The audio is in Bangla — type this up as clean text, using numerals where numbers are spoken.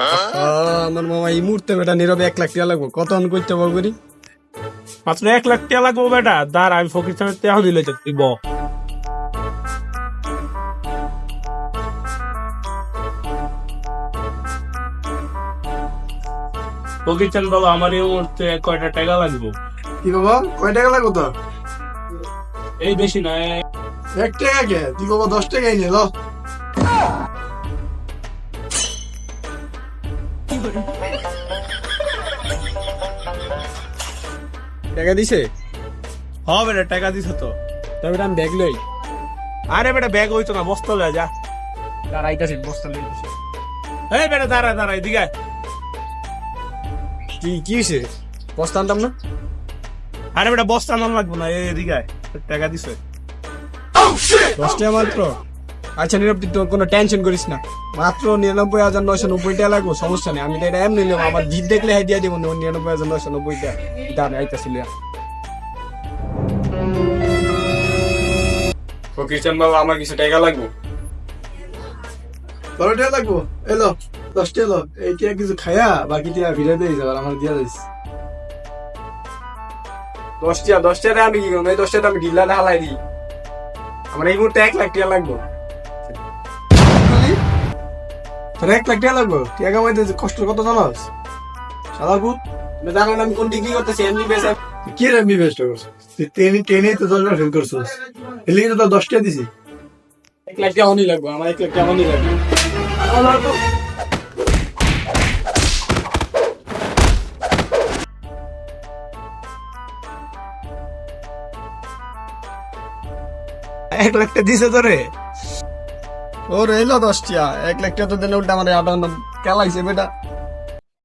আমার মামা এই মুহূর্তে বেটা নীরবে 1 লাখ টাকা লাগবো, কত অন করতে পারবো করি? মাত্র 1 লাখ টাকা লাগবো বেটা, দাঁড়া আমি ফকির সাহেব টাকা দিলে তুই ব ফকির চান বাবা, আমার এই মুহূর্তে কয়টা টাকা লাগবো? কি বাবা, কয় টাকা লাগবো তো? এই বেশি না, 1 টাকা কে? তুই বাবা 10 টাকাই নে, লো। টাকা দিছে? হ বেটা টাকা দিছ তো। তবে আমি ব্যাগ লই। আরে বেটা ব্যাগ হইতো না, বস্তা লয়ে যা। দাঁড়াইতেছি, বস্তা লইতেছি। এই বেটা দাঁড়া দাঁড়া, এদিকে আয়। কি হয়েছে? বস্তা আনতাম না? আরে বেটা বস্তা আনার লাগবো না, এদিকে আয়। টাকা দিছে। 10 টাকা মাত্র? আচ্ছা নীরব, তুই তো কোনো টেনশন করিস না, মাত্র 99,990 টাকা লাগবো, সমস্যা নেই। আমি তো এটা এমনি নিলাম, আমার জিত দেখলে হাই দিয়ে দিব 99,990 টাকা। দাঁড়া আইতাছিল। ফকিরচান বাবা, আমার কিছু টাকা লাগবো। 12 টাকা লাগবো? এলো 10 টাকা, এলো এই টাকা কিছু খায়া বাকি টাকা ফিরে দিয়ে যাবার, আমার দিয়া দিস। 10 টাকা আমি কি করবো? এই 10 টাকা আমি ঢিলা হালাই দিই। আমার এই মুহূর্তে 1 লাখ টাকা লাগবো। তোর 1 লাখ টাকা লাগবো? টাকা কামাইতে কষ্ট কত জানাস? সাদা ভূত, জানো না আমি কোন ডিগ্রি করতেছি? এমনি বেসে কি রে এমনি বেস্ট করছিস? তুই টেনে তো 10 বার ফেল করছিস, এলে কিন্তু তোর 10 টাকা দিছি। 1 লাখ টাকা অনই লাগবো, আমার 1 লাখ টাকা অনই লাগবে। এক লাখ টাকা দিছে তোরে? ওর এলো 10 টাকা, 1 লাখ টাকা তো দিলে উল্টা আমার আটা কেলাইছে বেটা।